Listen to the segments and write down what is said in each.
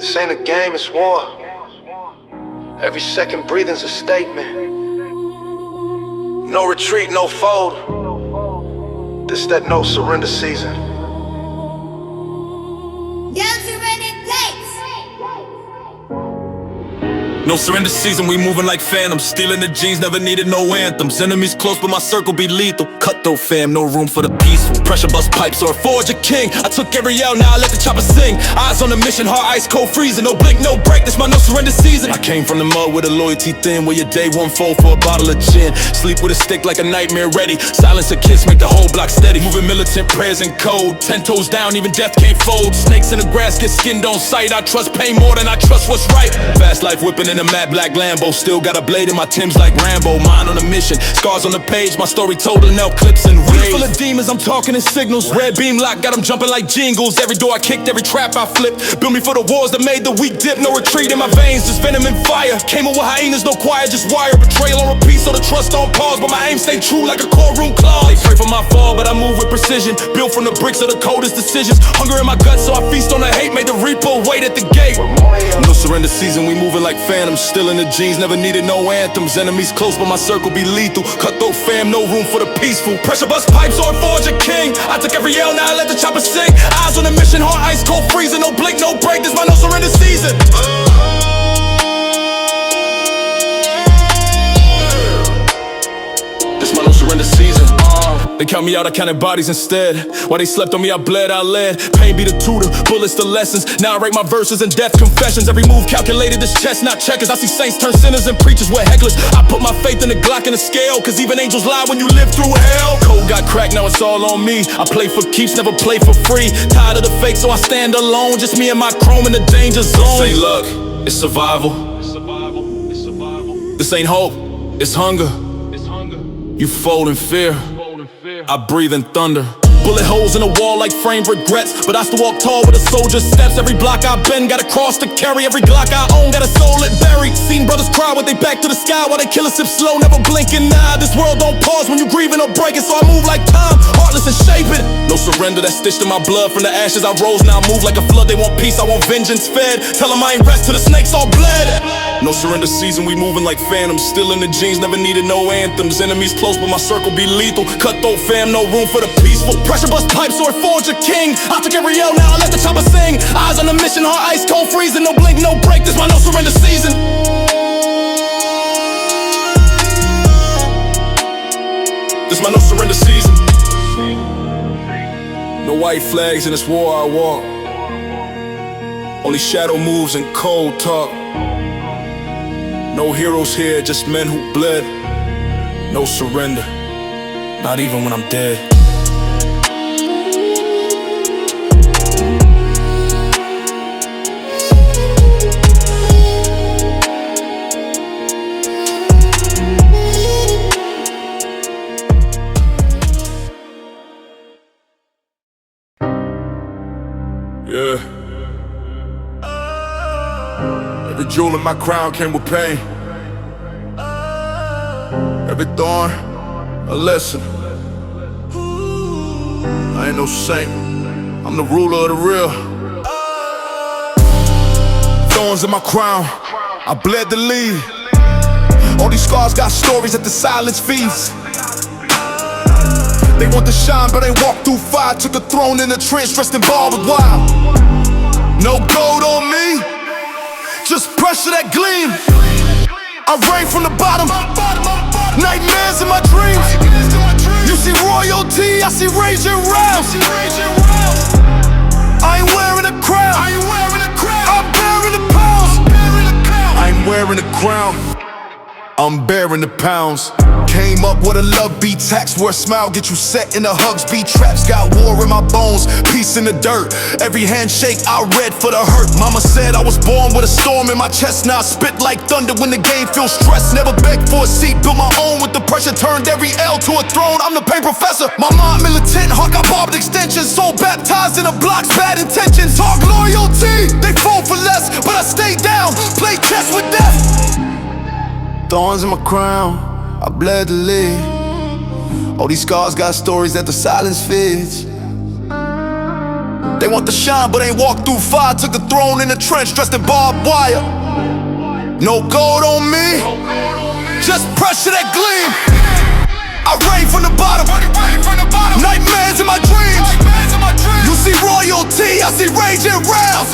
This ain't a game, it's war. Every second breathing's a statement. No retreat, no fold. This that no surrender season. No surrender season, we moving like phantoms. Stealing the jeans, never needed no anthems. Enemies close, but my circle be lethal. Cutthroat fam, no room for the peaceful. Pressure bust pipes or forge a king. I took every L, now I let the chopper sing. Eyes on the mission, heart ice cold freezing. No blink, no break, this my no surrender season. I came from the mud with a loyalty thin, where your day one fold for a bottle of gin. Sleep with a stick like a nightmare ready. Silence a kiss, make the whole block steady. Moving militant prayers and code. 10 toes down, even death can't fold. Snakes in the grass get skinned on sight. I trust pain more than I trust what's right. Fast life whipping in a matte black Lambo. Still got a blade in my Timbs like Rambo. Mind on a mission, scars on the page. My story told in L clips and rage. Full of demons, I'm talking in signals. Red beam lock, got them jumping like jingles. Every door I kicked, every trap I flipped. Built me for the wars that made the weak dip. No retreat in my veins, just venom and fire. Came up with hyenas, no quiet, just wire. Betrayal on repeat, so the trust on pause. But my aim stay true like a courtroom clause. They pray for my fall, but I move with precision. Built from the bricks of the coldest decisions. Hunger in my guts, so I feast on the hate. Made the reaper wait at the gate. No surrender season, we moving like phantoms. Still in the jeans, never needed no anthems. Enemies close, but my circle be lethal. Cutthroat fam, no room for the peaceful. Pressure bust pipes or forge a king. I took every L, now I let the chopper sing. Eyes on the mission, heart ice cold freezing. No blink, no break, this my no surrender season. This my no surrender season. They count me out, I counted bodies instead. While they slept on me, I bled, I led. Pain be the tutor, bullets the lessons. Now I write my verses and death confessions. Every move calculated, this chess, not checkers. I see saints turn sinners and preachers with hecklers. I put my faith in the Glock and the scale, cause even angels lie when you live through hell. Code got cracked, now it's all on me. I play for keeps, never play for free. Tired of the fake, so I stand alone. Just me and my chrome in the danger zone. This ain't luck, it's survival. This ain't hope, it's hunger. You fold in fear, I breathe in thunder. Bullet holes in the wall like framed regrets, but I still walk tall with a soldier's steps. Every block I've been, got a cross to carry. Every Glock I own, got a soul it buried. Seen brothers cry with they back to the sky while they kill a sip slow, never blinking. Nah, this world don't pause when you grieving or breaking, so I move like time, heartless and shaping. No surrender, that stitched in my blood. From the ashes I rose, now I move like a flood. They want peace, I want vengeance fed. Tell them I ain't rest till the snakes all bled. No surrender season, we moving like phantoms. Still in the jeans, never needed no anthems. Enemies close, but my circle be lethal. Cutthroat fam, no room for the peaceful. Pressure bust pipes or forge a king. I took every L, now I let the chopper sing. Eyes on the mission, heart ice cold freezing. No blink, no break, this my no surrender season. This my no surrender season. No white flags in this war I walk. Only shadow moves and cold talk. No heroes here, just men who bled. No surrender, not even when I'm dead. Yeah. Every jewel in my crown came with pain. Every thorn, a lesson. I ain't no saint, I'm the ruler of the real. Thorns in my crown, I bled to lead. All these scars got stories that the silence feeds. They want to shine, but they walk through fire. Took a throne in a trench, dressed in barbed wire. No gold on me, just pressure that gleam. I rain from the bottom, nightmares in my dreams. You see royalty, I see raging rounds. I ain't wearing a crown, I'm bearing the pounds. I ain't wearing a crown, I'm bearing the pounds. Came up with a love beat tax where a smile get you set in the hugs beat traps. Got war in my bones, peace in the dirt. Every handshake I read for the hurt. Mama said I was born with a storm in my chest. Now I spit like thunder when the game feels stressed. Never begged for a seat, built my own with the pressure. Turned every L to a throne, I'm the pain professor. My mind militant, heart got barbed extensions. Soul baptized in the blocks, bad intentions. Talk loyalty, they fall for less, but I stay down, play chess with death. Thorns in my crown, I bled to live. All these scars got stories that the silence feeds. They want the shine, but ain't walked through fire. Took the throne in the trench, dressed in barbed wire. No gold on me, just pressure that gleam. I rain from the bottom, nightmares in my dreams. You see royalty, I see raging round.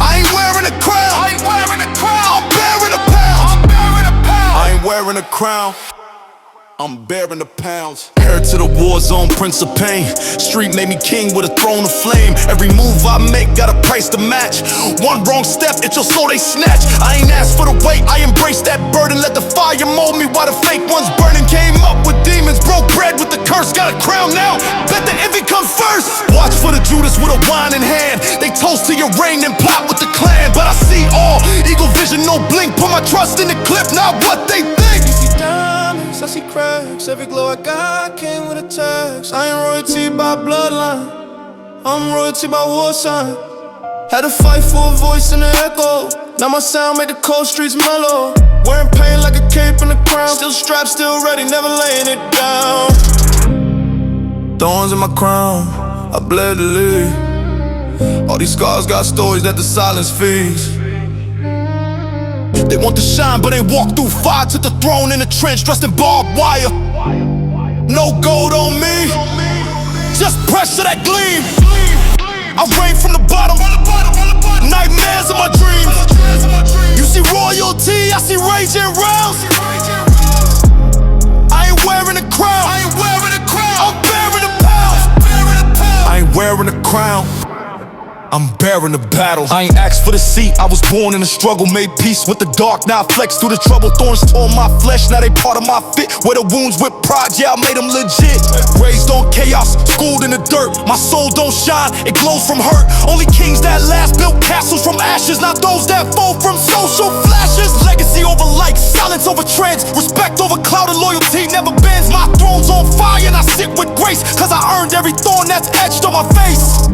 I ain't wearing a crown, I'm bearing a pound. I ain't wearing a crown, I'm bearing the pounds. Heir to the war zone, prince of pain. Street made me king with a throne of flame. Every move I make got a price to match. One wrong step, it's your soul they snatch. I ain't asked for the weight, I embrace that burden. Let the fire mold me while the fake ones burning. Came up with demons, broke bread with the curse. Got a crown now, bet the envy come first. Watch for the Judas with a wine in hand. They toast to your reign and plot with the clan. But I see all, eagle vision, no blink. Put my trust in the clip, not what they think. You see diamonds, I see cracks. Every glow I got came with a tax. I ain't royalty by bloodline, I'm royalty by war sign. Had to fight for a voice in the echo. Now my sound made the cold streets mellow. Wearing pain like a cape and a crown. Still strapped, still ready, never laying it down. Thorns in my crown, I bled to live. All these scars got stories that the silence feeds. They want the shine, but ain't walked through fire. Took the throne in the trench, dressed in barbed wire. No gold on me, just pressure that gleam. I rain from the bottom, nightmares in my dreams. You see royalty, I see raging rounds. I ain't wearing a crown, I'm bearing the pounds. I ain't wearing a crown, I'm bearing the battle. I ain't asked for the seat, I was born in the struggle. Made peace with the dark, now I flex through the trouble. Thorns tore my flesh, now they part of my fit. Where the wounds with pride, yeah, I made them legit. Raised on chaos, schooled in the dirt. My soul don't shine, it glows from hurt. Only kings that last built castles from ashes, not those that fall from social flashes. Legacy over light, silence over trends. Respect over cloud and loyalty never bends. My throne's on fire and I sit with grace, cause I earned every thorn that's etched on my face.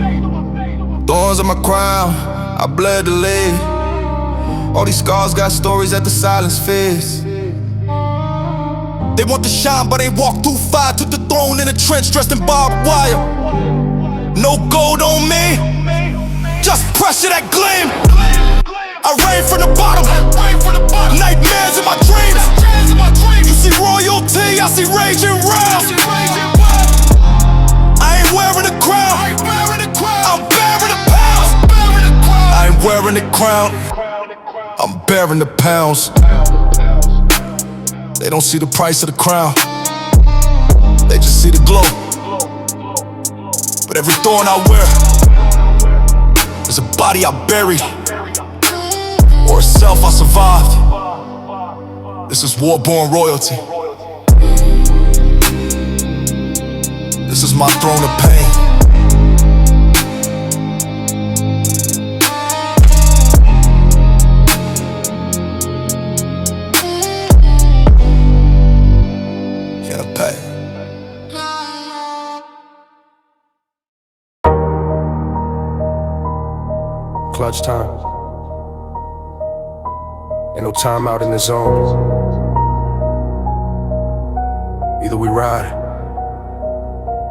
Thorns on my crown, I bled to live. All these scars got stories that the silence fears. They want the shine, but ain't walked through fire. Took the throne in a trench, dressed in barbed wire. No gold on me, just pressure that gleam. I rain from the bottom, nightmares in my dreams. You see royalty, I see raging rounds. I ain't wearing a crown, I'm bearing the pounds. I ain't wearing the crown, I'm bearing the pounds. They don't see the price of the crown, they just see the glow. But every thorn I wear is a body I buried, or a self I survived. This is war-born royalty. This is my throne of pain. Clutch time. Ain't no time out in the zone. Either we ride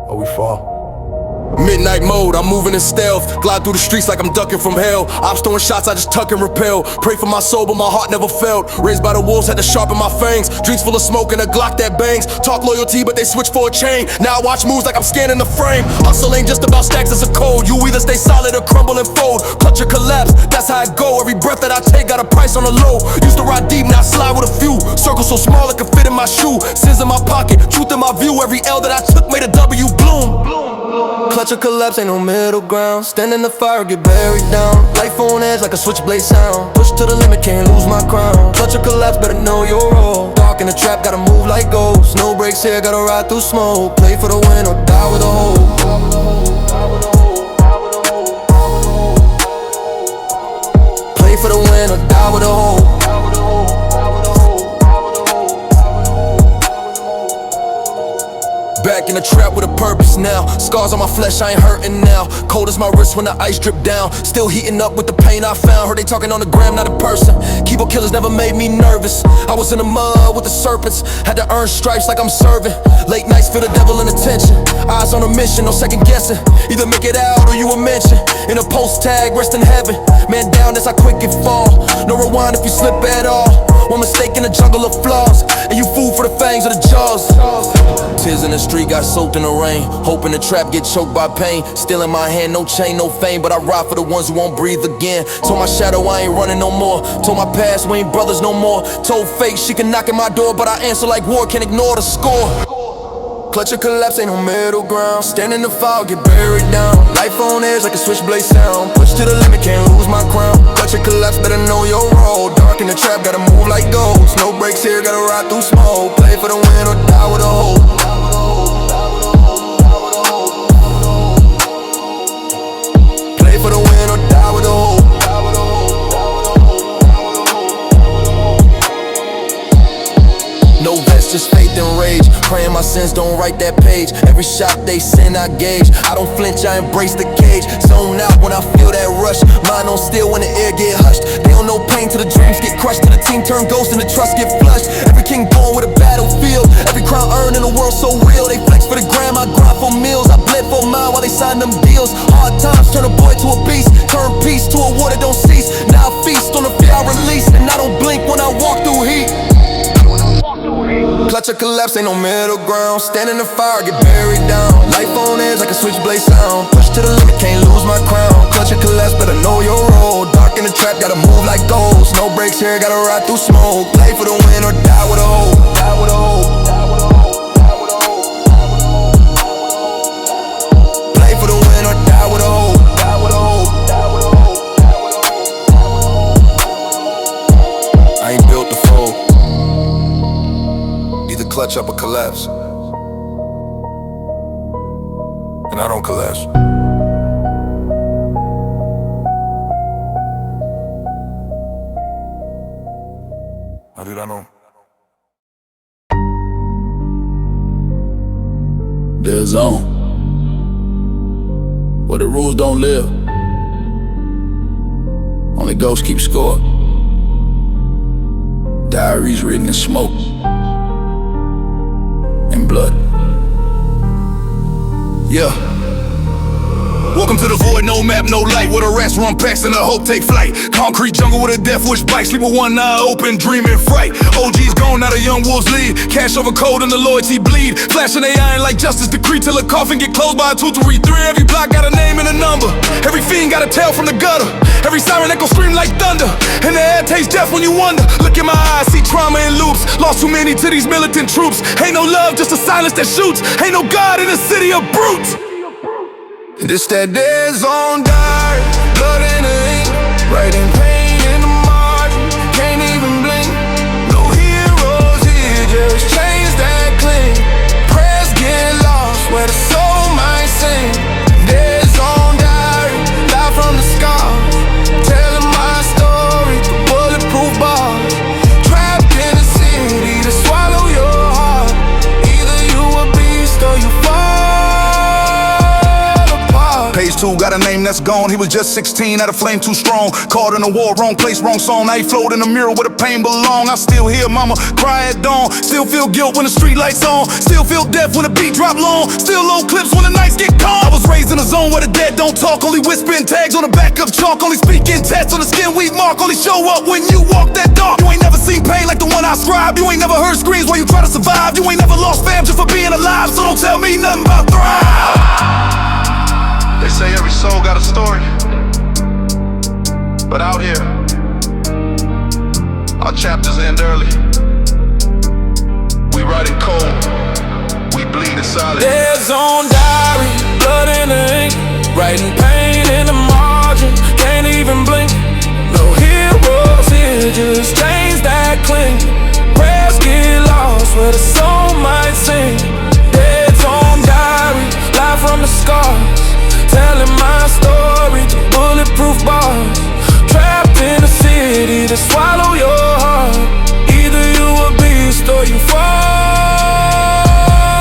or we fall. Midnight mode, I'm moving in stealth. Glide through the streets like I'm ducking from hell. Ops throwing shots, I just tuck and repel. Pray for my soul, but my heart never felt. Raised by the wolves, had to sharpen my fangs. Drinks full of smoke and a Glock that bangs. Talk loyalty, but they switch for a chain. Now I watch moves like I'm scanning the frame. Hustle ain't just about stacks, it's a code. You either stay solid or crumble and fold. Clutch or collapse, that's how it go. Every breath that I take got a price on the low. Used to ride deep, now I slide with a few. Circle so small it can fit in my shoe. Sins in my pocket, truth in my view. Every L that I took made a W bloom. Clutch or collapse, ain't no middle ground. Stand in the fire, get buried down. Life on edge like a switchblade sound. Push to the limit, can't lose my crown. Clutch or collapse, better know your role. Dark in the trap, gotta move like ghosts. No brakes here, gotta ride through smoke. Play for the win or die with a hope. Play for the win or die with a hope. Back in the trap with a purpose. now. Scars on my flesh, I ain't hurting now. Cold as my wrist when the ice drip down. Still heating up with the pain I found. Heard they talking on the gram, not in person. Keyboard killers never made me nervous. I was in the mud with the serpents. Had to earn stripes like I'm serving. Late nights feel the devil in attention. Eyes on a mission, no second guessing. Either make it out or you a mention. In a post tag, rest in heaven. Man down, that's how quick it fall. No rewind if you slip at all. One mistake in a jungle of flaws, and you fool for the fangs of the jaws. Tears in the street got soaked in the rain. Hoping the trap get choked by pain. Still in my hand, no chain, no fame. But I ride for the ones who won't breathe again. Told my shadow I ain't running no more. Told my past we ain't brothers no more. Told fate she can knock at my door, but I answer like war, can't ignore the score. Clutch or collapse, ain't no middle ground. Stand in the fire, get buried down. Life on edge like a switchblade sound. Push to the limit, can't lose my crown. Clutch or collapse, better know your role. Dark in the trap, gotta move like ghosts. No breaks here, gotta ride through smoke. Play for the win or die with a hope. Play for the win or die with a hope. No vest, just faith and rage. Praying my sins don't write that page. Every shot they send, I gauge. I don't flinch, I embrace the cage. Zone out when I feel that rush. Mind on still when the air get hushed. They don't know pain till the dreams get crushed. Till the team turn ghost and the trust get flushed. Every king born with a battlefield. Every crown earned in a world so real. They flex for the gram, I grind for meals. I bled for mine while they sign them deals. Hard times turn a boy to a beast. Turn peace to a war that don't cease. Now I feast on the fear I release. And I don't blink when I walk through heat. Clutch or collapse, ain't no middle ground. Stand in the fire, get buried down. Life on edge like a switchblade sound. Push to the limit, can't lose my crown. Clutch or collapse, better know your role. Dark in the trap, gotta move like ghosts. No breaks here, gotta ride through smoke. Play for the win or die with a hope. Die with a hope. Play for the win or die with a hope. Die with a hope. I ain't built to fold. Either clutch up or collapse. And I don't collapse. How did I know? There's a zone where the rules don't live. Only ghosts keep score. Diaries written in smoke and blood. Yeah. Welcome to the void, no map, no light. Where the rats run packs and the hope take flight. Concrete jungle with a death wish bite. Sleep with one eye open, dreaming fright. OG's gone, now the young wolves lead. Cash over cold and the loyalty bleed. Flashing they iron like justice decree. Till a coffin get closed by a 2-3-3. Every block got a name and a number. Every fiend got a tale from the gutter. Every siren echo scream like thunder. And the air tastes death when you wonder. Look in my eyes, see trauma in loops. Lost too many to these militant troops. Ain't no love, just a silence that shoots. Ain't no God in a city of brutes. This that dead zone dark, blood in the ink, writing pain in the margin, can't even blink. No heroes here, just chains that cling. Prayers get lost where the soul might sing. Dead zone diary, live from the scars, telling my story through bulletproof bars. Trapped in a city to swallow your heart. Either you a beast or you fall. Page 2 got a name that's gone. He was just 16, had a flame too strong. Caught in a war, wrong place, wrong song. Now he float in the mirror where the pain belong. I still hear mama cry at dawn. Still feel guilt when the street lights on. Still feel death when the beat drop long. Still low clips when the nights get calm. I was raised in a zone where the dead don't talk. Only whispering tags on the back of chalk. Only speaking tats on the skin we mark. Only show up when you walk that dark. You ain't never seen pain like the one I scribe. You ain't never heard screams while you try to survive. You ain't never lost fam just for being alive. So don't tell me nothing about thrive. They say every soul got a story, but out here, our chapters end early. We write it cold, we bleed it solid. Dead zone diary, blood in the ink, writing pain in the margin, can't even blink. No heroes here, just chains that cling. Prayers get lost where the soul might sing. Dead zone diary, live from the scars, telling my story through bulletproof bars. Trapped in a city to swallow your heart. Either you a beast or you fall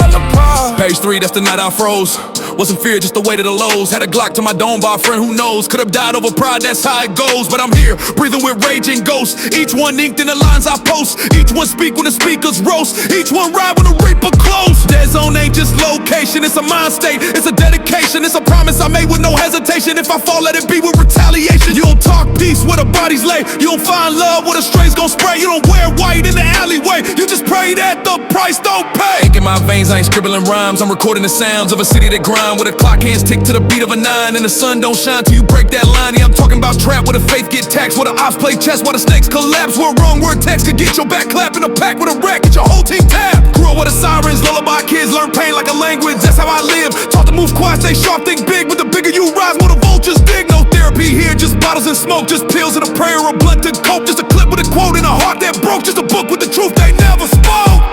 apart. scars. Page 3, that's the night I froze. Wasn't fear, just the weight of the lows. Had a Glock to my dome by a friend who knows. Could've died over pride, that's how it goes. But I'm here, breathing with raging ghosts. Each one inked in the lines I post. Each one speak when the speakers roast. Each one ride when the reaper close. Dead zone ain't just location, it's a mind state. It's a dedication, it's a promise I made with no hesitation. If I fall, let it be with retaliation. You don't talk peace where the bodies lay. You don't find love where the strays gon' spray. You don't wear white in the alleyway. You just pray that the price don't pay. Ink in my veins, I ain't scribbling rhymes. I'm recording the sounds of a city that grinds. Where the clock hands tick to the beat of a 9. And the sun don't shine till you break that line. Yeah, I'm talking about trap where the faith get taxed. Where the ops play chess, while the snakes collapse. Where wrong word text could get your back clapped. In a pack with a rack, get your whole team tapped. Grew up with the sirens, lullaby kids. Learn pain like a language, that's how I live. Taught to move quiet, stay sharp, think big. But the bigger you rise, more the vultures dig. No therapy here, just bottles and smoke. Just pills and a prayer, a blunt to cope. Just a clip with a quote and a heart that broke. Just a book with the truth they never spoke.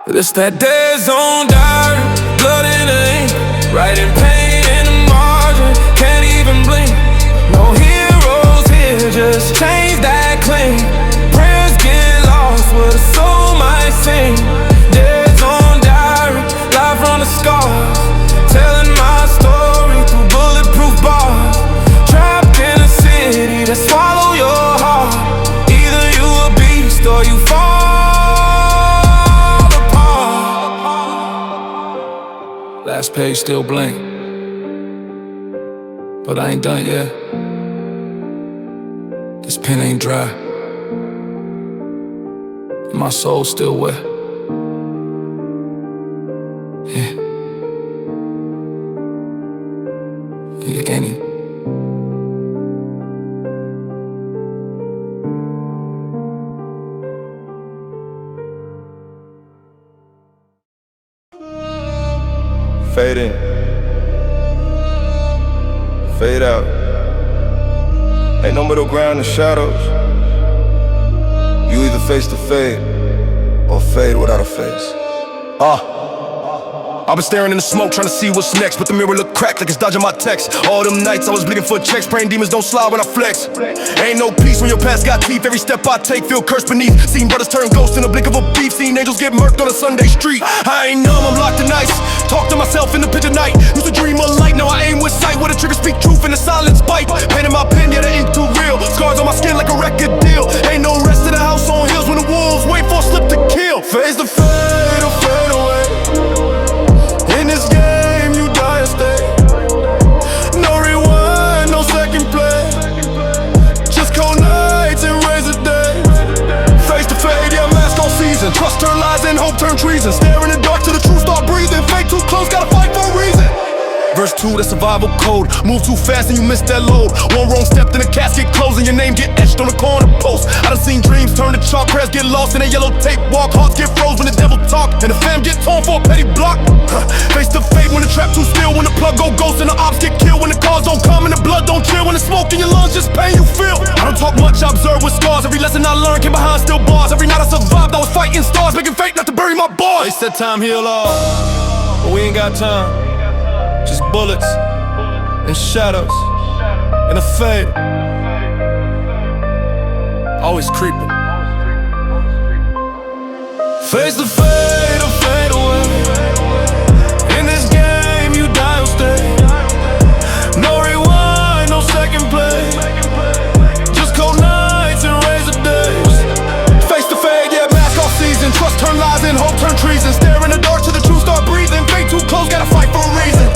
It's that dead zone diary, blood in the ink, writing pain in the margin, can't even blink. No heroes here, just chains that cling. Prayers get lost where the soul might sing. Dead zone diary, live from the scars, telling my story through bulletproof bars. Trapped in a city that swallow your heart. Either you a beast or you fall. Last page still blank, but I ain't done yet. This pen ain't dry, and my soul's still wet. Yeah, you can't even. Fade in, fade out. Ain't no middle ground in shadows. You either face the fade or fade without a face. I've been staring in the smoke, trying to see what's next, but the mirror look cracked like it's dodging my text. All them nights I was bleeding for checks, praying demons don't slide when I flex. Ain't no peace when your past got teeth. Every step I take feel cursed beneath. Seen brothers turn ghosts in the blink of a beef. Seen angels get murked on a Sunday street. I ain't numb, I'm locked in ice. Talk to myself in the pitch of night. Used to dream of light, now I aim with sight. Where the trigger speak truth and the silence bite. Pen in my pen, yeah the ink too real. Scars on my skin like a record deal. Ain't no rest in the house on hills when the wolves wait for a slip to kill. Face the fade or fade away. In this game, you die or stay. No rewind, no second play. Just cold nights and razor days. Face to fade, yeah, mask all season. Trust turn lies and hope turn treason. Stare in the dark till the truth start breathing. Fake too close, gotta fight for a reason. Verse 2, that's survival code. Move too fast and you miss that load. One wrong step, then the casket close and your name get etched on the corner post. I done seen dreams turn to chalk, prayers get lost in a yellow tape walk. Hearts get froze when the devil talk, and the fam get torn for a petty block. Face to fade when the trap too still, when the plug go ghost and the ops get killed. When the cars don't come and the blood don't chill, when the smoke in your lungs just pain you feel. I don't talk much, I observe with scars. Every lesson I learned came behind still bars. Every night I survived, I was fighting stars, making fate not to bury my bars. They said time heal all, but we ain't got time. Just bullets and shadows and a fade. Always creeping. Face the fade or fade away. In this game you die or stay. No rewind, no second play. Just cold nights and razor days. Face the fade, yeah, mask all season. Trust turn lies and hope turn treason. Stare in the dark till the truth start breathing. Fate too close, gotta fight for a reason.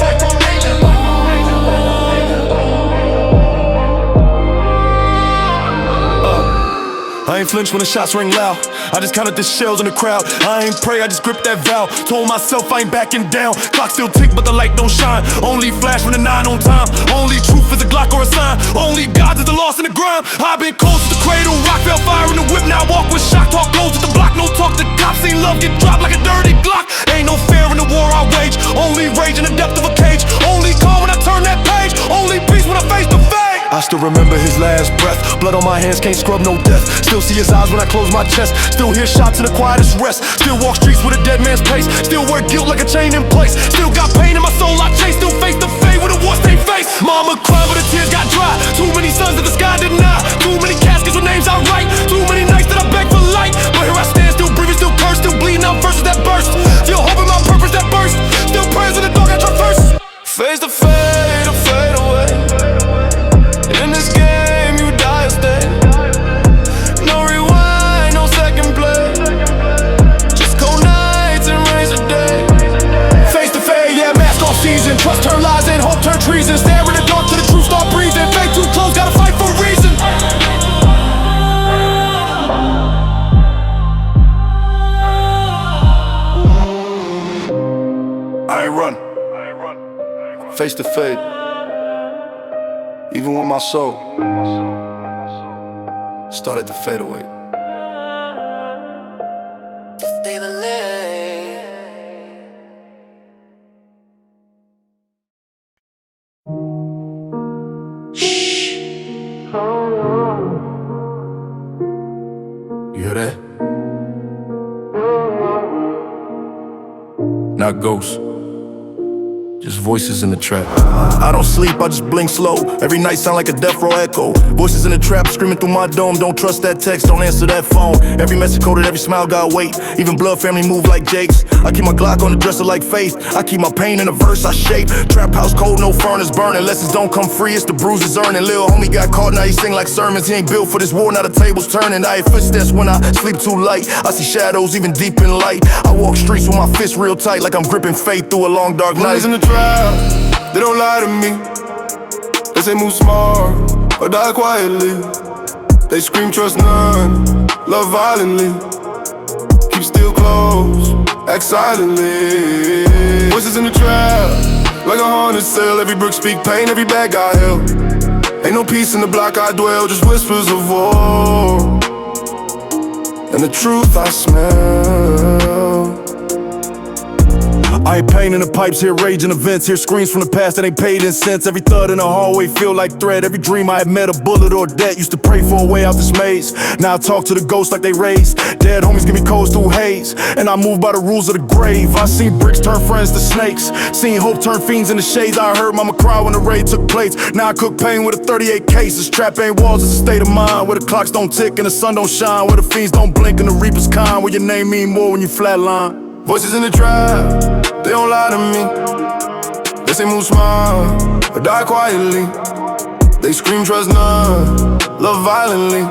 I ain't flinch when the shots ring loud. I just counted the shells in the crowd. I ain't pray, I just gripped that vow. Told myself I ain't backing down. Clock still tick, but the light don't shine. Only flash when the 9 on time. Only truth is a Glock or a sign. Only God is the lost in the grime. I've been close to the cradle. Rock fell fire in the whip. Now I walk with shock. Talk close to the block. No talk to cops. Seen love get dropped like a dirty Glock. Ain't no fair in the war I wage. Only rage in the depth of a cage. Only calm when I turn that page. Only peace when I face the fate. I still remember his last breath. Blood on my hands, can't scrub no death. Still see his eyes when I close my chest. Still hear shots in the quietest rest. Still walk streets with a dead man's pace. Still wear guilt like a chain in place. Still got pain in my soul I chase. Still face the fate with a war-stained face. Mama cried but the tears got dry. Too many sons that the sky deny. Too many caskets with names I write. Too many nights that I beg for light. But here I stand, still breathing, still cursed. Still bleeding out verses that burst. Still season. Trust turn lies and hope turn treason. Stare in the dark till the truth start breathing. Fake too close, gotta fight for a reason. I ain't run. Face to fade. Even when my soul started to fade away. Stay the lane. You hear that? Not ghosts, just voices in the trap. I don't sleep, I just blink slow. Every night sound like a death row echo. Voices in the trap screaming through my dome. Don't trust that text, don't answer that phone. Every message coded, every smile got weight. Even blood family move like Jake's. I keep my Glock on the dresser like Faith. I keep my pain in a verse I shape. Trap house cold, no furnace burning. Lessons don't come free, it's the bruises earning. Lil homie got caught, now he sing like sermons. He ain't built for this war, now the table's turning. I hear footsteps when I sleep too light. I see shadows even deep in light. I walk streets with my fists real tight, like I'm gripping faith through a long dark night. Boys in the trap, they don't lie to me. They say move smart or die quietly. They scream trust none, love violently. Keep still close, act silently. Voices in the trap, like a haunted cell. Every brick speak pain, every bad guy hell. Ain't no peace in the block I dwell, just whispers of war. And the truth I smell. I ain't pain in the pipes, hear rage in events. Hear screams from the past that ain't paid in cents. Every thud in the hallway feel like threat. Every dream I had met a bullet or debt. Used to pray for a way out this maze. Now I talk to the ghosts like they raised. Dead homies give me codes through haze. And I move by the rules of the grave. I seen bricks turn friends to snakes. Seen hope turn fiends in the shades. I heard mama cry when the raid took place. Now I cook pain with a 38 case. This trap ain't walls, it's a state of mind. Where the clocks don't tick and the sun don't shine. Where the fiends don't blink and the reaper's kind. Where your name mean more when you flatline. Voices in the trap, they don't lie to me. They say move smart or die quietly. They scream trust none, love violently.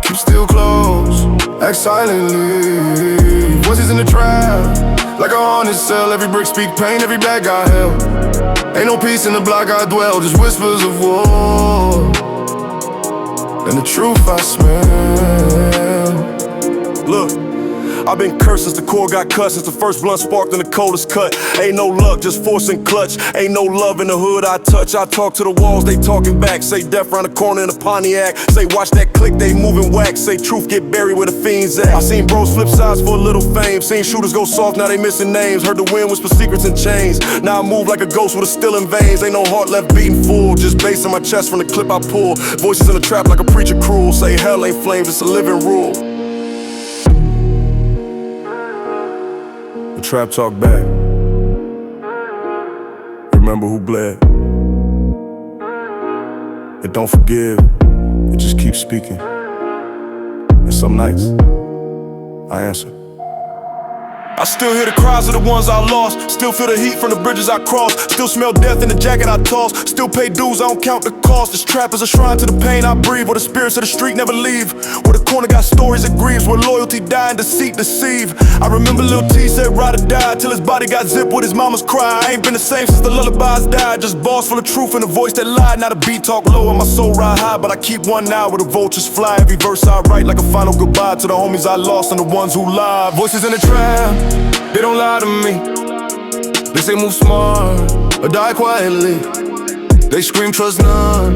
Keep still close, act silently. Voices in the trap, like a haunted cell. Every brick speak pain, every bad guy hell. Ain't no peace in the block I dwell, just whispers of war. And the truth I smell. Look, I've been cursed since the core got cut. Since the first blunt sparked and the coldest cut. Ain't no luck, just force and clutch. Ain't no love in the hood I touch. I talk to the walls, they talking back. Say death round the corner in a Pontiac. Say watch that click, they moving wax. Say truth get buried where the fiends at. I seen bros flip sides for a little fame. Seen shooters go soft, now they missing names. Heard the wind whisper secrets and chains. Now I move like a ghost with a still in veins. Ain't no heart left beating full. Just bass in my chest from the clip I pull. Voices in the trap like a preacher cruel. Say hell ain't flames, it's a living rule. Trap talk back. Remember who bled. It don't forgive, it just keeps speaking. And some nights, I answer. I still hear the cries of the ones I lost. Still feel the heat from the bridges I crossed. Still smell death in the jacket I toss. Still pay dues, I don't count the cost. This trap is a shrine to the pain I breathe. Where the spirits of the street never leave. Where the corner got stories it grieves. Where loyalty die and deceit deceive. I remember Lil T said ride or die. Till his body got zipped with his mama's cry. I ain't been the same since the lullabies died. Just bars full of truth and a voice that lied. Now the beat talk low and my soul ride high. But I keep one eye where the vultures fly. Every verse I write like a final goodbye to the homies I lost and the ones who lied. Voices in the trap, they don't lie to me. They say move smart or die quietly. They scream trust none,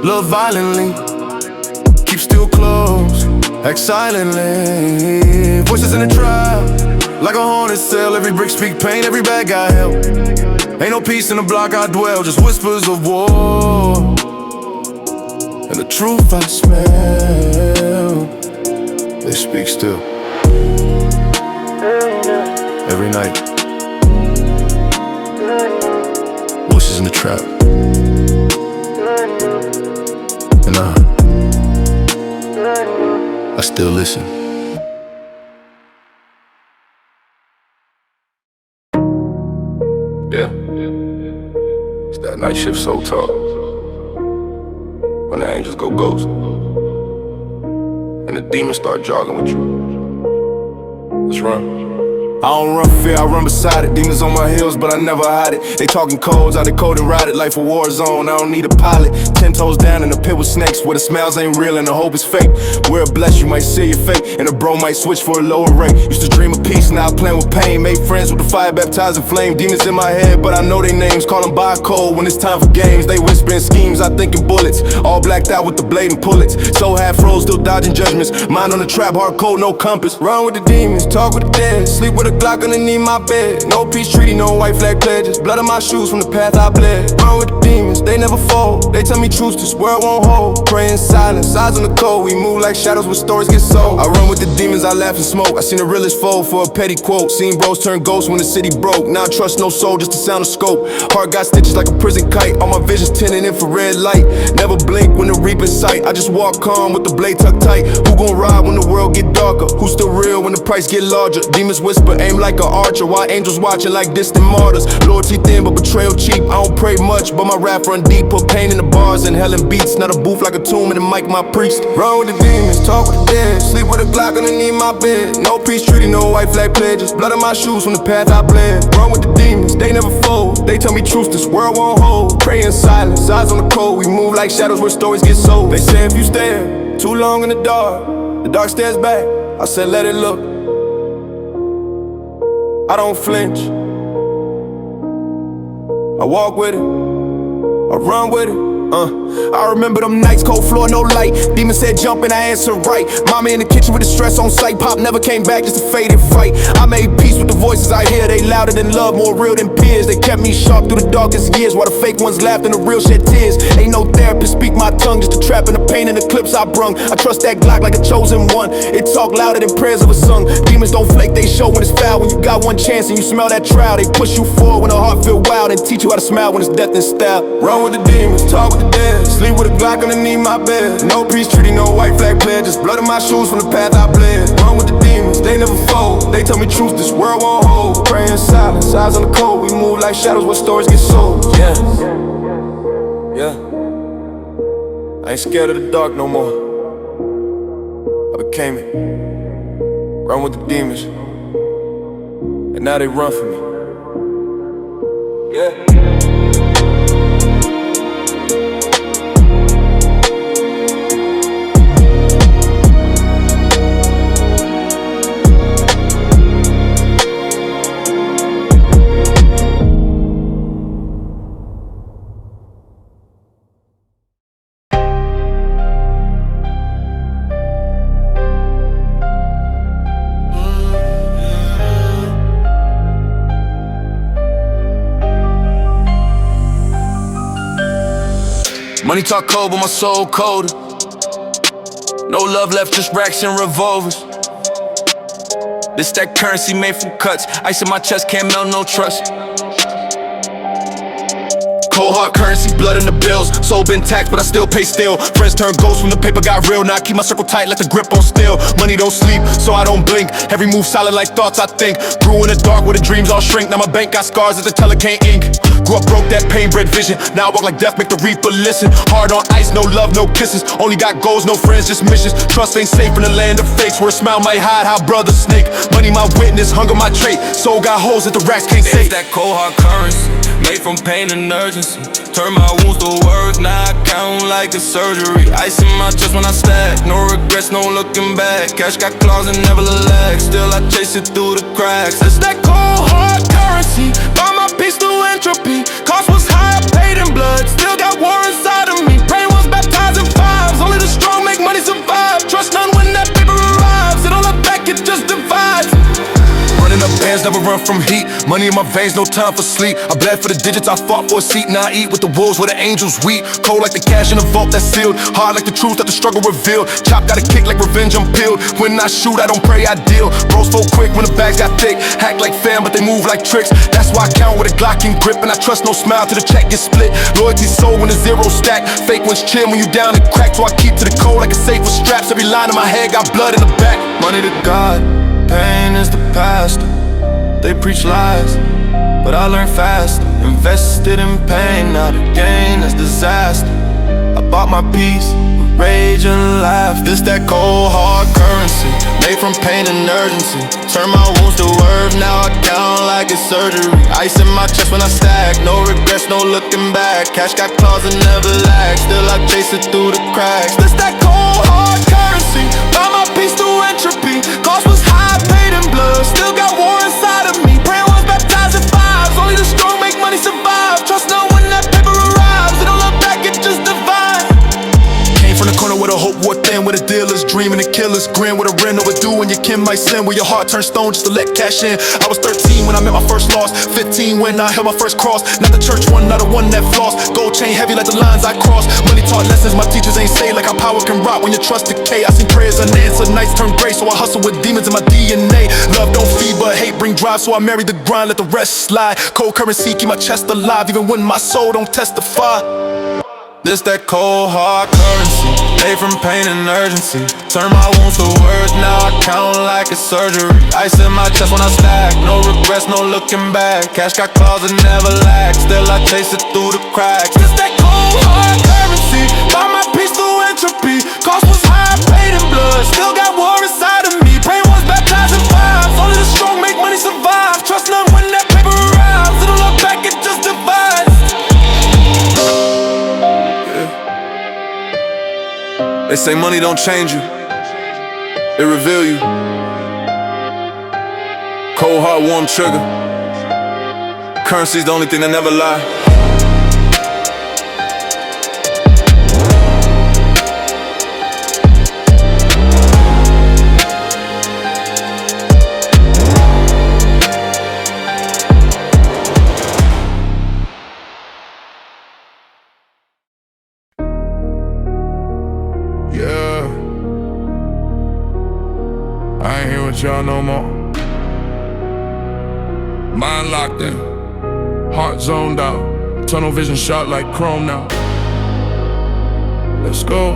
love violently. Keep still close, act silently. Voices in the trap, like a haunted cell. Every brick speak pain, every bad guy hell. Ain't no peace in the block I dwell, just whispers of war. And the truth I smell, they speak still. Every night, voices in the trap. And I still listen. Yeah, it's that night shift soul talk. When the angels go ghost and the demons start jogging with you. Let's run. I don't run fear, I run beside it. Demons on my heels, but I never hide it. They talking codes, I decode and ride it. Life a war zone, I don't need a pilot. 10 toes down in the pit with snakes, where the smiles ain't real and the hope is fake. We're blessed, you might see your fate, and a bro might switch for a lower rate. Used to dream of peace, now I playing with pain. Made friends with the fire, baptized in flame. Demons in my head, but I know they names. Call them by code when it's time for games. They whispering schemes, I think in bullets. All blacked out with the blade and pullets. So half froze, still dodging judgments. Mind on the trap, hard code, no compass. Run with the demons, talk with the dead. Sleep with a Glock underneath my bed. No peace treaty, no white flag pledges. Blood on my shoes from the path I bled. Run with the demons, they never fold. They tell me truths, this world won't hold. Pray in silence, eyes on the cold. We move like shadows when stories get sold. I run with the demons, I laugh and smoke. I seen the realest fold for a petty quote. Seen bros turn ghosts when the city broke. Now I trust no soul, just the sound of scope. Heart got stitches like a prison kite. All my visions tinted infrared light. Never blink when the reap in sight. I just walk calm with the blade tucked tight. Who gon' ride when the world get darker? Who still real when the price get larger? Demons whisper, aim like an archer, while angels watching like distant martyrs. Loyalty thin but betrayal cheap. I don't pray much, but my rap run deep. Put pain in the bars and hell in beats. Not a booth like a tomb and the mic my priest. Run with the demons, talk with the dead. Sleep with a Glock underneath my bed. No peace treaty, no white flag pledges. Blood on my shoes from the path I bled. Run with the demons, they never fold. They tell me truth, this world won't hold. Pray in silence, eyes on the cold. We move like shadows where stories get sold. They say if you stare too long in the dark stares back. I said let it look. I don't flinch. I walk with it, I run with it. I remember them nights, cold floor, no light. Demon said jump and I answered right. Mama in the kitchen with the stress on sight. Pop never came back, just a faded fight. I made peace with the voices I hear. They louder than love, more real than peers. They kept me sharp through the darkest years, while the fake ones laughed and the real shed tears. Ain't no therapist, speak my tongue, just a trap in the pain and the clips I brung. I trust that Glock like a chosen one. It talk louder than prayers of a song. Demons don't flake, they show when it's foul. When you got one chance and you smell that trial, they push you forward when the heart feel wild and teach you how to smile when it's death in style. Run with the demons, talk with the dead. Sleep with a Glock underneath my bed. No peace treaty, no white flag pledges. Blood in my shoes from the path I bled. Run with the demons, they never fold. They tell me truth, this world won't hold. Pray in silence, eyes on the cold. We move like shadows where stories get sold. Yeah, I ain't scared of the dark no more. I became it. Run with the demons, and now they run from me. Yeah. Money talk cold, but my soul colder. No love left, just racks and revolvers. This that currency made from cuts. Ice in my chest, can't melt, no trust. Cold hard currency, blood in the bills. Soul been taxed, but I still pay still. Friends turn ghosts when the paper got real. Now I keep my circle tight, let the grip on steel. Money don't sleep, so I don't blink. Every move solid like thoughts I think. Grew in the dark where the dreams all shrink. Now my bank got scars that the teller can't ink. Grew up broke, that pain bred vision. Now I walk like death, make the reaper listen. Hard on ice, no love, no kisses. Only got goals, no friends, just missions. Trust ain't safe in the land of fakes, where a smile might hide how brothers snake. Money my witness, hunger my trait. Soul got holes that the racks can't save. It's that cold hard currency, made from pain and urgency. Turn my wounds to words, now I count like a surgery. Ice in my chest when I stack, no regrets, no looking back. Cash got claws and never relax, still I chase it through the cracks. It's that cold hard currency, buy my peace through entropy. Cost was high, I paid in blood, still got war inside of me. Brain was baptized in fives, only the strong make money survive. Trust none when that paper arrives, it all up back, it just divides. Running up bands, never run from heat. Money in my veins, no time for sleep. I bled for the digits, I fought for a seat. Now I eat with the wolves where the angels weep. Cold like the cash in the vault that's sealed. Hard like the truth that the struggle revealed. Chop got a kick like revenge, I'm peeled. When I shoot, I don't pray, I deal. Bros so quick when the bags got thick. Hack like fam, but they move like tricks. That's why I count with a Glock and grip. And I trust no smile till the check gets split. Loyalty sold when the zero stack. Fake ones chill when you down and crack. So I keep to the code like a safe with straps. Every line in my head got blood in the back. Money to God, pain is the pastor. They preach lies, but I learned fast. Invested in pain, now the gain is disaster. I bought my peace with rage and laugh. This that cold hard currency, made from pain and urgency. Turn my wounds to worth, now I count like it's surgery. Ice in my chest when I stack, no regrets, no looking back. Cash got claws and never lag, still I chase it through the cracks. This that cold hard currency, buy my peace through entropy. Cost was high, paid in blood, still got war inside of me. Praying was baptized in fives, only the strong make money survive. Trust no when that paper arrives, it don't look back, it just divine. From the corner with a hope war thin, with a dealer's dream and a killer's grin, with a rent overdue and your kin might sin, where your heart turns stone just to let cash in. I was 13 when I met my first loss, 15 when I held my first cross. Not the church one, not the one that flossed. Gold chain heavy like the lines I crossed. Money taught lessons my teachers ain't say, like how power can rot when your trust decay. I seen prayers unanswered, nights turn gray, so I hustle with demons in my DNA. Love don't feed but hate bring drive, so I marry the grind, let the rest slide. Cold currency keep my chest alive, even when my soul don't testify. This that cold hard currency, made from pain and urgency. Turn my wounds to words, now I count like it's surgery. Ice in my chest when I stack, no regrets, no looking back. Cash got claws and never lag, still I chase it through the cracks. This that cold hard currency, buy my peace through entropy. Cost was high, paid in blood, still got war inside of me. Praying was baptized in fives, only the strong make money survive. Trust none when that paper arrives, it'll look back, it just divides. They say money don't change you, it reveal you. Cold heart, warm trigger. Currency's the only thing that never lie. I ain't here with y'all no more. Mind locked in, heart zoned out, tunnel vision shot like chrome now. Let's go.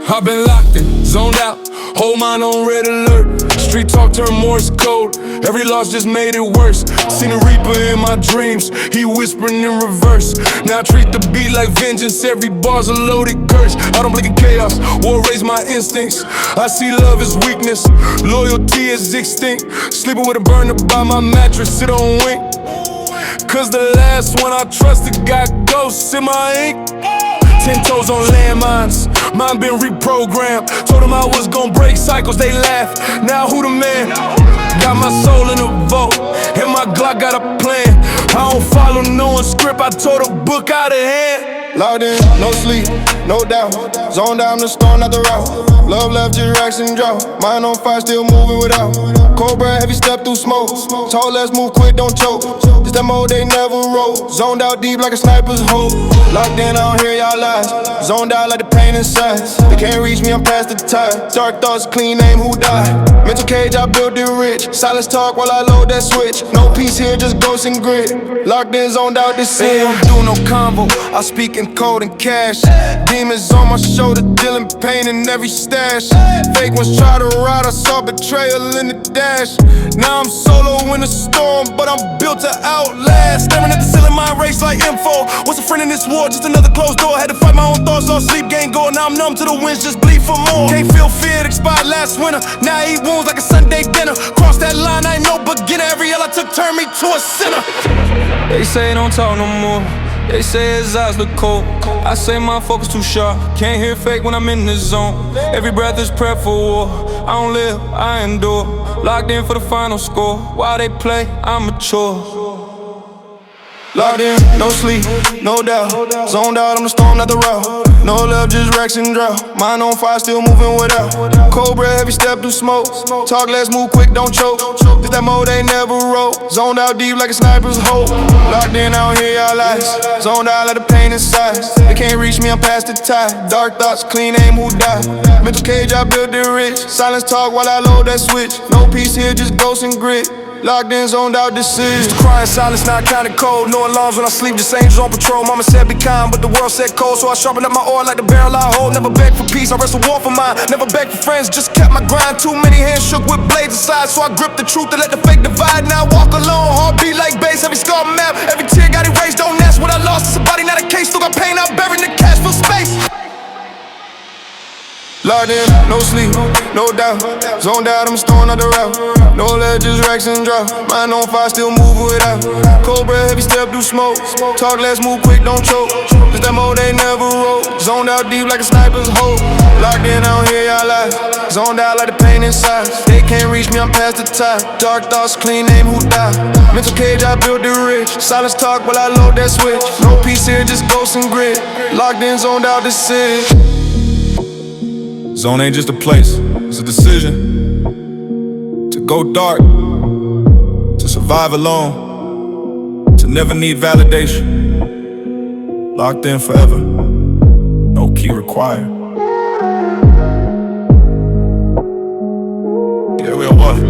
I've been locked in, zoned out, whole mind on red alert. Street talk turned Morse code, every loss just made it worse. Seen a reaper in my dreams, he whispering in reverse. Now I treat the beat like vengeance, every bar's a loaded curse. I don't blink in chaos, war raise my instincts. I see love as weakness, loyalty is extinct. Sleeping with a burner by my mattress, sit on wing. Cause the last one I trusted got ghosts in my ink. 10 toes on landmines, mine been reprogrammed. Told them I was gon' break cycles, they laughed. Now who the man? Got my soul in a vault, and my Glock got a plan. I don't follow no one's script, I tore the book out of hand. Locked in, no sleep, no doubt. Zoned out, I'm the storm, not the route. Love left, just racks and drought. Mind on fire, still moving without. Cold breath, heavy step through smoke. Tall, let's move quick, don't choke. This that mode they never roll. Zoned out deep like a sniper's hole. Locked in, I don't hear y'all lies. Zoned out like the pain inside. They can't reach me, I'm past the tide. Dark thoughts, clean name, who died? Mental cage, I built it rich. Silence talk while I load that switch. No peace here, just ghosts and grit. Locked in, zoned out, this They don't do no convo, I speak in code and cash. Demons on my shoulder, dealing pain in every stash. Fake ones try to ride, I saw betrayal in the dash. Now I'm solo in the storm, but I'm built to outlast. Staring at the ceiling, my race like info. What's a friend in this war? Just another closed door. Had to fight my own thoughts, all sleep, gain going. Now I'm numb to the winds, just bleed for more. Can't feel fear, it expired last winter. Now I eat wounds like a Sunday dinner. Cross that line, I ain't no beginner. Every L I took turned me to a sinner. They say don't talk no more, they say his eyes look cold. I say my focus too sharp, can't hear fake when I'm in the zone. Every breath is prep for war, I don't live, I endure. Locked in for the final score, while they play, I'm mature. Locked in, no sleep, no doubt. Zoned out, I'm the storm, not the route. No love, just racks and drought. Mind on fire, still moving without. Cold breath, heavy step through smoke. Talk less, move quick, don't choke. This that mode they never wrote. Zoned out deep like a sniper's hope. Locked in, I don't hear y'all lies. Zoned out like the pain inside. They can't reach me, I'm past the tide. Dark thoughts, clean aim, who died? Mental cage, I built it rich. Silence talk while I load that switch. No peace here, just ghosts and grit. Locked in, zoned out, decision. Used to cry in silence, now I counted cold. No alarms when I sleep, just angels on patrol. Mama said be kind, but the world said cold. So I sharpened up my oil like the barrel I hold. Never beg for peace. peace, I wrestle war for mine. Never begged for friends, just kept my grind. Too many hands shook with blades aside, so I gripped the truth and let the fake divide. Now I walk alone, heartbeat like bass, every scar map, every tear got erased. Don't ask what I lost, it's a body, not a case. Still got pain, I'm buried in the cash for space. Locked in, no sleep, no doubt. Zoned out, I'm storing out the route. No ledges, racks and drop. Mind on fire, still moving without. Cold breath, heavy step through smoke. Talk less, move quick, don't choke. Cause that mode ain't never wrote. Zoned out deep like a sniper's hope. Locked in, I don't hear y'all lies. Zoned out like the pain inside. They can't reach me, I'm past the top. Dark thoughts, clean name, who died? Mental cage, I built it rich. Silence talk while I load that switch. No peace here, just ghosts and grit. Locked in, zoned out, this is. Zone ain't just a place, it's a decision. To go dark, to survive alone, to never need validation. Locked in forever, no key required. Yeah, we are what?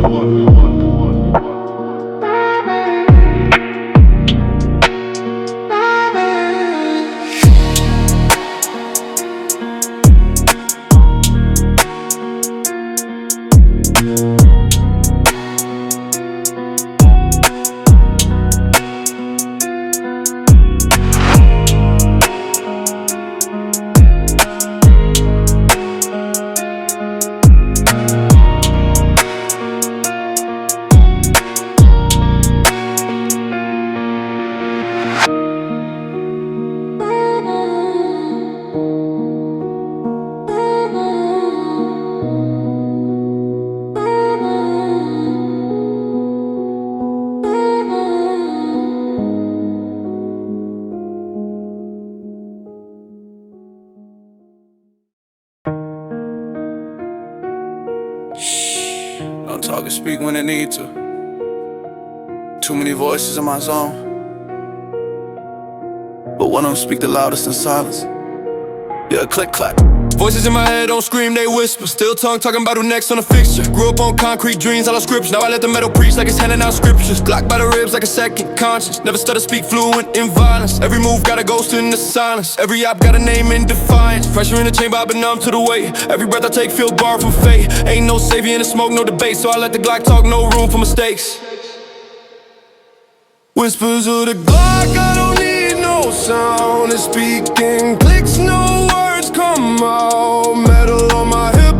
Don't talk and speak when they need to. Too many voices in my zone, but one of them speak the loudest in silence. Yeah, click clack. Voices in my head don't scream, they whisper. Still tongue talking about who next on the fixture. Grew up on concrete dreams, all our scriptures. Now I let the metal preach like it's handing out scriptures. Glock by the ribs like a second conscience. Never stutter, speak fluent in violence. Every move got a ghost in the silence. Every op got a name in defiance. Pressure in the chamber, I've been numb to the weight. Every breath I take feel borrowed from fate. Ain't no savior in the smoke, no debate. So I let the Glock talk, no room for mistakes. Whispers of the Glock, I don't need no sound. It's speaking clicks, no words come out. Metal on my hip,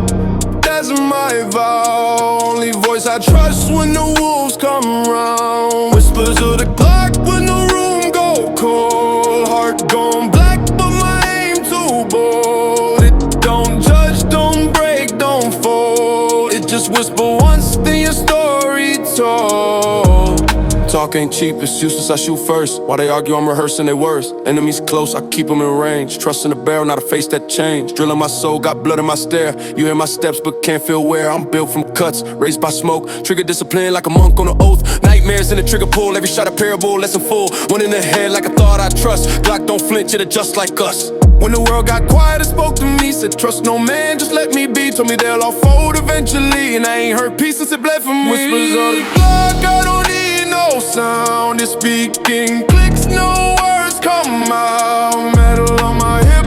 that's my vow. Only voice I trust when the wolves come round. Whispers of the Glock when the room go cold. Heart gone black, but my aim too bold. It don't judge, don't break, don't fold. It just whisper once, then your story told. Talk ain't cheap, it's useless, I shoot first. While they argue, I'm rehearsing their words. Enemies close, I keep them in range. Trust in the barrel, not a face that changed. Drilling my soul, got blood in my stare. You hear my steps, but can't feel where. I'm built from cuts, raised by smoke. Trigger discipline like a monk on an oath. Nightmares in the trigger pull, every shot a parable, lesson full. One in the head like a thought I trust. Glock don't flinch, it adjusts like us. When the world got quiet, it spoke to me. Said trust no man, just let me be. Told me they'll all fold eventually. And I ain't heard peace since it bled for me. Whispers of the Glock, I don't need no sound. It's speaking clicks, no words come out. Metal on my hip,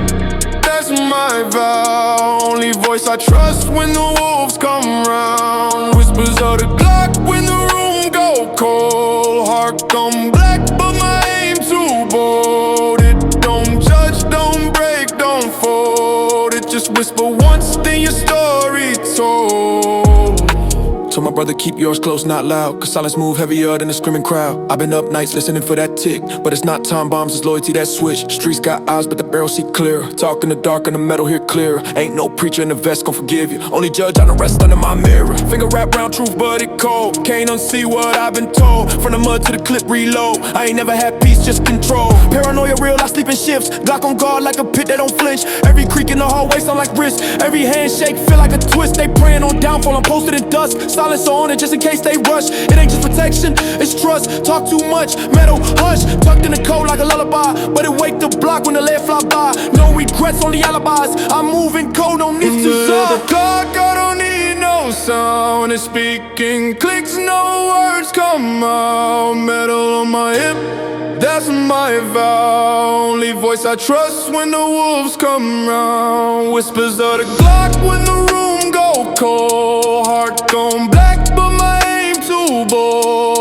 that's my vow. Only voice I trust when the wolves come round. Whispers of the Glock when the room go cold. Heart gone black, but my aim too bold. It don't judge, don't break, don't fold. It just whisper once, then your story told. Told my brother keep yours close, not loud. Cause silence move heavier than a screaming crowd. I've been up nights listening for that tick, but it's not time bombs, it's loyalty that switch. Streets got eyes, but the barrel see clear. Talk in the dark and the metal hear clear. Ain't no preacher in the vest gon' forgive you. Only judge on the rest under my mirror. Finger wrap round truth, but it cold. Can't unsee what I've been told. From the mud to the clip, reload. I ain't never had peace, just control. Paranoia real, I sleep in shifts. Glock on guard like a pit that don't flinch. Every creak in the hallway sound like wrist. Every handshake feel like a twist. They praying on downfall, I'm posted in dust. Silence on it just in case they rush. It ain't just protection, it's trust. Talk too much, metal hush. Tucked in the cold like a lullaby, but it wake the block when the lead fly by. No regrets, only alibis. I'm moving cold, don't need to talk. The Glock, I don't need no sound. down and speaking clicks, no words come out. Metal on my hip, that's my vow. Only voice I trust when the wolves come round. Whispers of the Glock when the room go cold. Heart gone black but my aim too bold.